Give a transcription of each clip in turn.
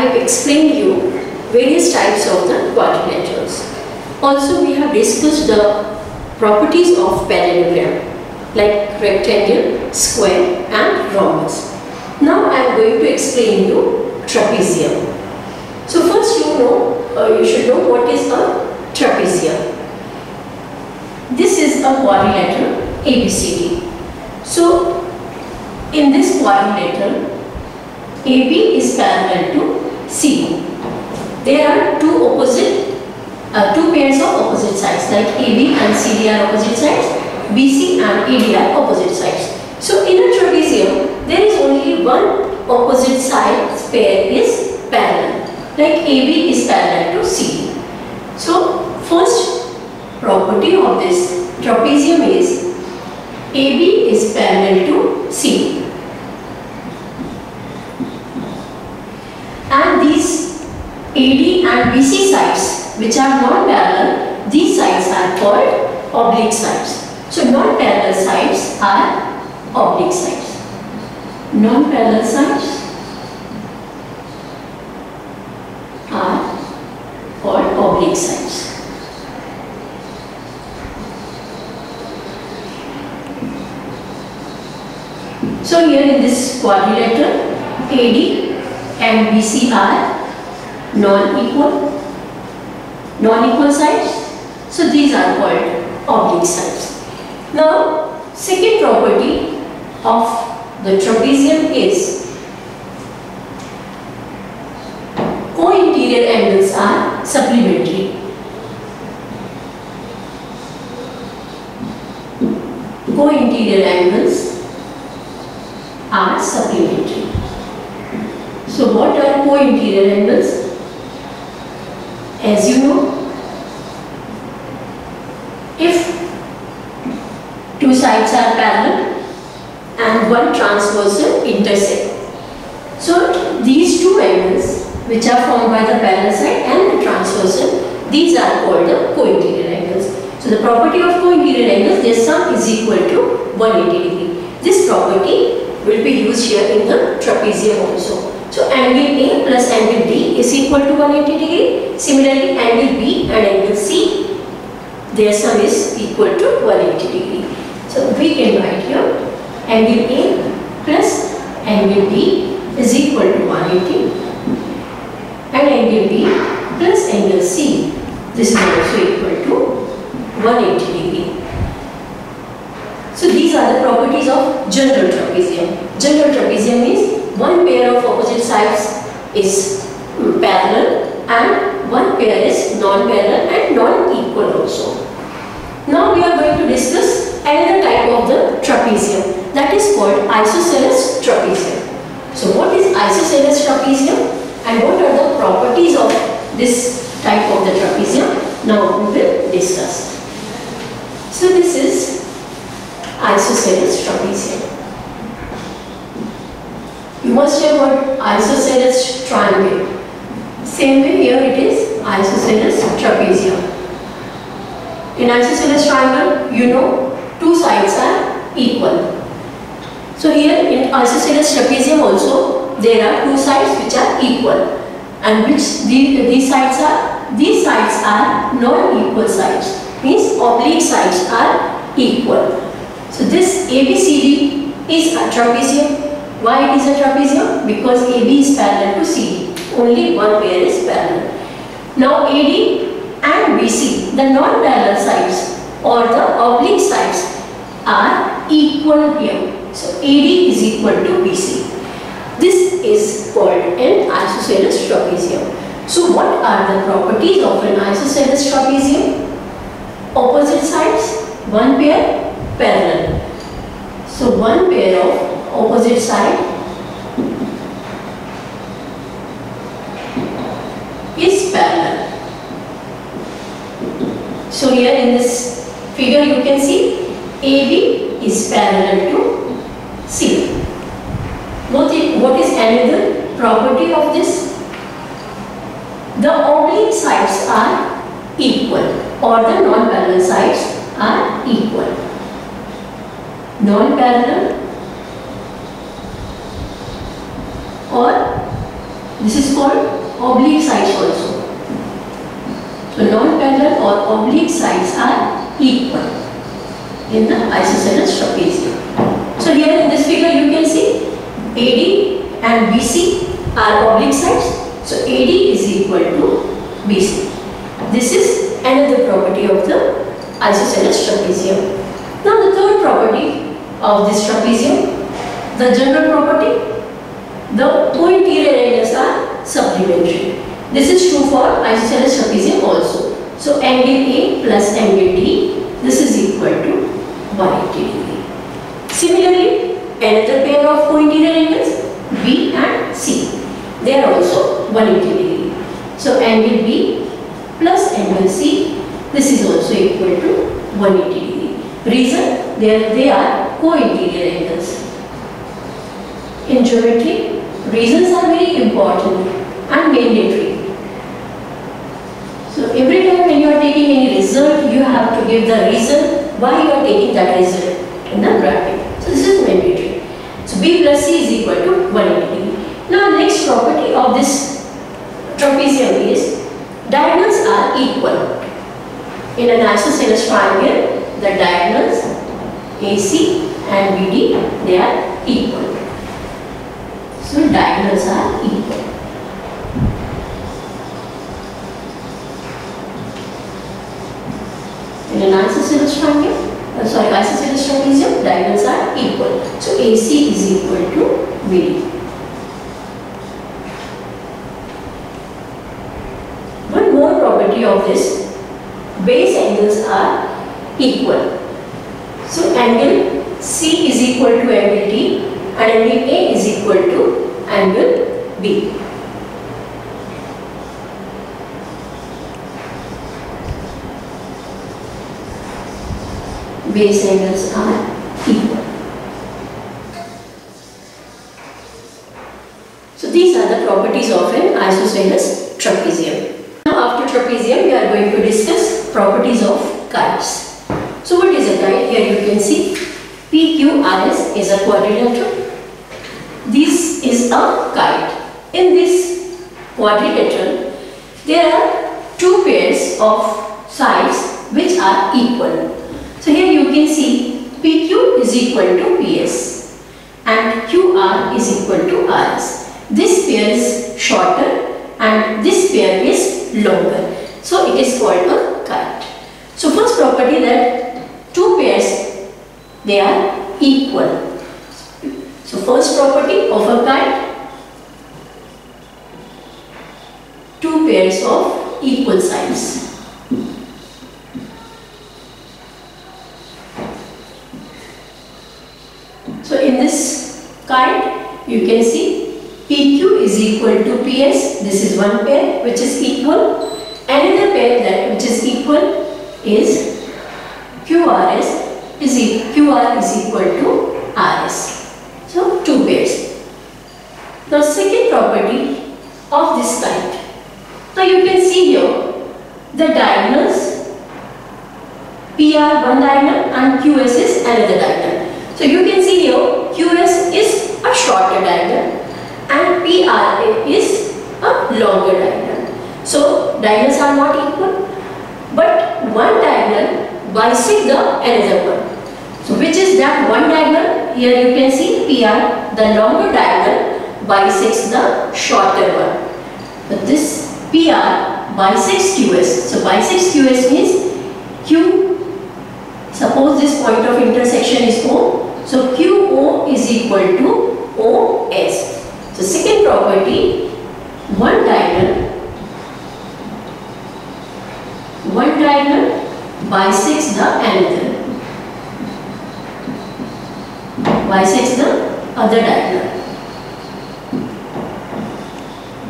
have explained you various types of the quadrilaterals. Also, we have discussed the properties of parallelogram like rectangle, square and rhombus. Now I am going to explain you trapezium. So first you should know what is a trapezium. This is a quadrilateral ABCD. So in this quadrilateral, AB is parallel to CD. There are two pairs of opposite sides, like AB and CD are opposite sides, BC and AD are opposite sides. So in a trapezium, there is only one opposite side pair is parallel, like AB is parallel to CD. So first property of this trapezium is AB is parallel to CD. And these AD and BC sides which are non-parallel, these sides are called oblique sides. So non-parallel sides are oblique sides. Non-parallel sides are called oblique sides. So here in this quadrilateral, AD and BC are non-equal sides. So these are called oblique sides. Now, second property of the trapezium is co-interior angles are supplementary. Co-interior angles are supplementary. So what are co-interior angles? As you know, if two sides are parallel and one transversal intersect, so these two angles which are formed by the parallel side and the transversal, these are called the co-interior angles. So the property of co-interior angles, their sum is equal to 180 degree. This property will be used here in the trapezium also. So angle A plus angle D is equal to 180 degree. Similarly, angle B and angle C, their sum is equal to 180 degree. So we can write here angle A plus angle D is equal to 180 and angle B plus angle C, this is also equal to 180 degree. So these are the properties of general trapezium. General trapezium means one pair of opposite sides is parallel and one pair is non-parallel and non-equal also. Now we are going to discuss another type of the trapezium, that is called isosceles trapezium. So what is isosceles trapezium and what are the properties of this type of the trapezium? Now we will discuss. So this is isosceles trapezium. You must have heard isosceles triangle. Same way here it is isosceles trapezium. In isosceles triangle, you know, two sides are equal. So here in isosceles trapezium also, there are two sides which are equal, and which these sides are non-equal sides. Means oblique sides are equal. So this ABCD is a trapezium. Why it is a trapezium? Because AB is parallel to CD. Only one pair is parallel. Now AD and BC, the non-parallel sides or the oblique sides are equal here. So AD is equal to BC. This is called an isosceles trapezium. So what are the properties of an isosceles trapezium? Opposite sides, one pair parallel. So one pair of opposite side is parallel. So here in this figure you can see AB is parallel to CD. What is another property of this? The oblique sides are equal or the non-parallel sides are equal. Non-parallel or This is called oblique sides also. So non-parallel or oblique sides are equal in the isosceles trapezium. So here in this figure you can see AD and BC are oblique sides. So AD is equal to BC. This is another property of the isosceles trapezium. Now the third property of this trapezium, the general property, the co-interior angles are supplementary. This is true for isosceles trapezium also. So angle A plus angle D, this is equal to 180 degree. Similarly, another pair of co-interior angles, B and C, they are also 180 degree. So angle B plus angle C, this is also equal to 180 degree. Reason, they are co-interior angles. In geometry, reasons are very important and mandatory. So every time when you are taking any result, you have to give the reason why you are taking that result in the bracket. So this is mandatory. So B plus C is equal to 180 degree. Now next property of this trapezium is diagonals are equal. In an isosceles triangle, the diagonals AC and BD, they are equal. So diagonals are equal. In an isosceles triangle, isosceles trapezium, diagonals are equal. So AC is equal to BD. One more property of this, base angles are equal. So angle C is equal to angle D and angle A is equal to angle B. Base angles are equal. So these are the properties of an isosceles trapezium. Now after trapezium we are going to discuss properties of kites. So what is a kite? Here you can see PQRS is a quadrilateral. This is a kite. In this quadrilateral there are two pairs of sides which are equal. So here you can see PQ is equal to PS and QR is equal to RS. This pair is shorter and this pair is longer. So it is called a kite. So first property, that two pairs, they are equal. So first property of a kite, two pairs of equal size. So in this kite you can see PQ is equal to PS. This is one pair which is equal. Another pair that which is equal is QRS QR is equal to RS. So two pairs. The second property of this kite. Now you can see here the diagonals, PR one diagonal and QS is another diagonal. So you can see here QS is a shorter diagonal and PR is a longer diagonal. So diagonals are not equal, but one diagonal bisects the another one. So which is that one diagonal? Here you can see PR, the longer diagonal bisects the shorter one. But this PR bisects QS. So bisects QS means Q, suppose this point of intersection is O. So QO is equal to OS. So second property, one diagonal bisects the another, bisects the other diagonal.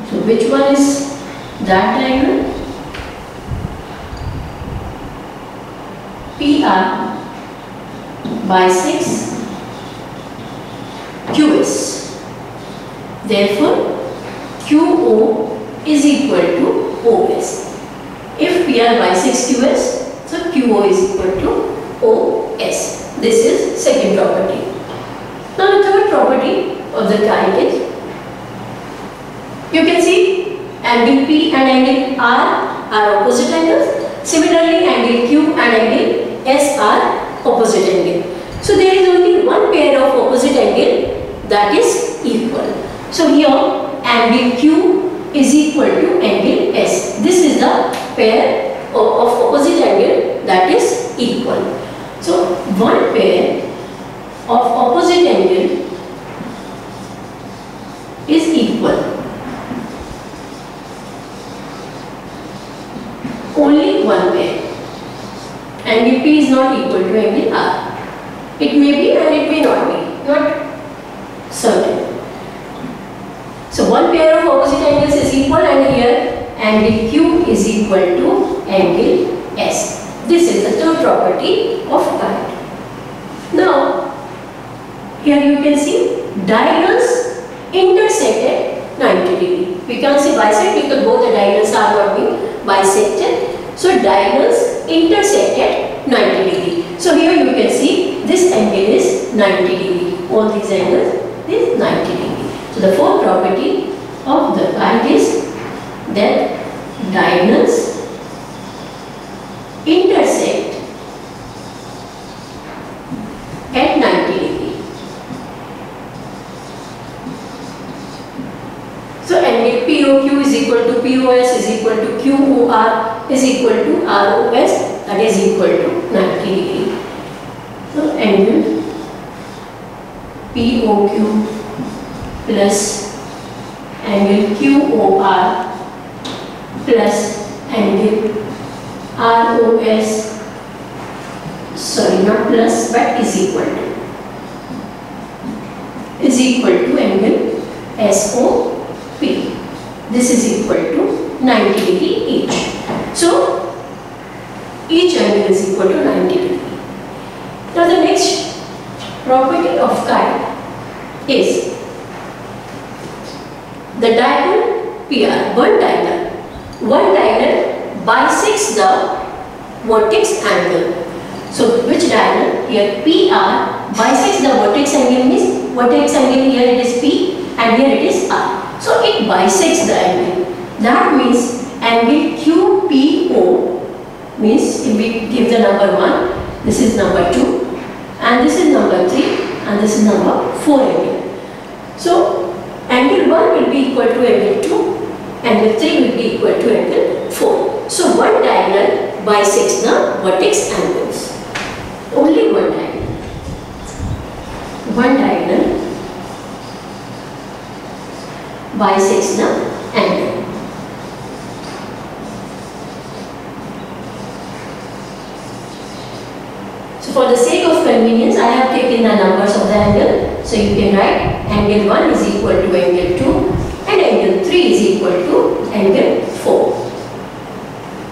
So which one is that diagonal? PR bisects QS. Therefore, QO is equal to OS. If PR bisects QS, so QO is equal to OS. This is second property. Now the third property of the kite is You can see angle P and angle R are opposite angles. Similarly, angle Q and angle S are opposite angle. So there is only one pair of opposite angle that is equal. So here angle Q is equal to angle S. This is the pair of opposite angle that is equal. So one pair of opposite angle is equal. Only one pair. Angle P is not equal to angle R. It may be and it may not be, not certain. So one pair of opposite angles is equal, and here angle Q is equal to angle S. This is the third property of kite. Now, here you can see diagonals intersect at 90 degree. We can't say bisect because both the diagonals are not being bisected. So diagonals intersect at 90 degree. So here you can see this angle is 90 degree. All these angles is 90 degree. So the fourth property of the kite is that diagonals intersect at 90 degree. So angle POQ is equal to POS is equal to QOR is equal to ROS, that is equal to 90 degree. So angle POQ plus angle QOR plus angle ROS, sorry, not plus but is equal to angle SOP. This is equal to 90 degree each. So each angle is equal to 90 degree. Now the next property of kite is the diagonal PR. One diagonal bisects the vertex angle. So which diagonal? Here PR bisects the vertex angle, means vertex angle here it is P and here it is R. So it bisects the angle. That means angle QPO, means if we give the number 1, this is number 2 and this is number 3 and this is number 4 angle. So angle 1 will be equal to angle 2, angle 3 will be equal to angle 4. So one diagonal bisects the vertex angles. Only one diagonal. One diagonal bisects the angle. So for the sake of convenience, I have taken the numbers of the angle. So you can write angle 1 is equal to angle 2 and angle 3 is equal to angle 4.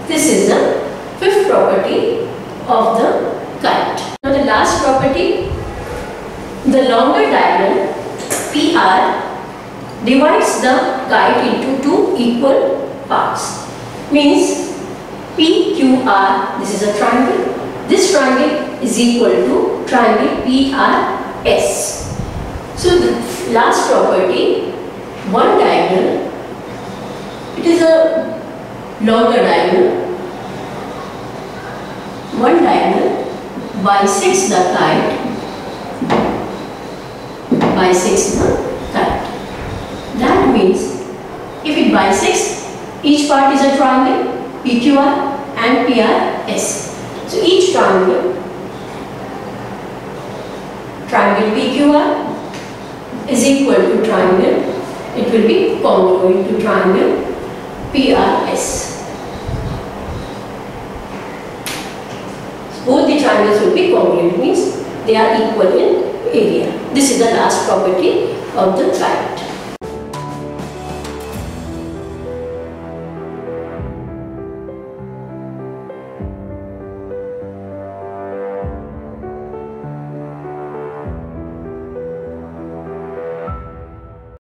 This is the fifth property of the kite. Now the last property, the longer diagonal PR divides the kite into two equal parts. Means PQR, this is a triangle. This triangle is equal to triangle PRS. So the last property, one diagonal, it is a longer diagonal. One diagonal bisects the kite. That means if it bisects, each part is a triangle PQR and PRS. So each triangle PQR is equal to triangle, it will be congruent to triangle PRS. So both the triangles will be congruent, means they are equal in area. This is the last property of the triangle.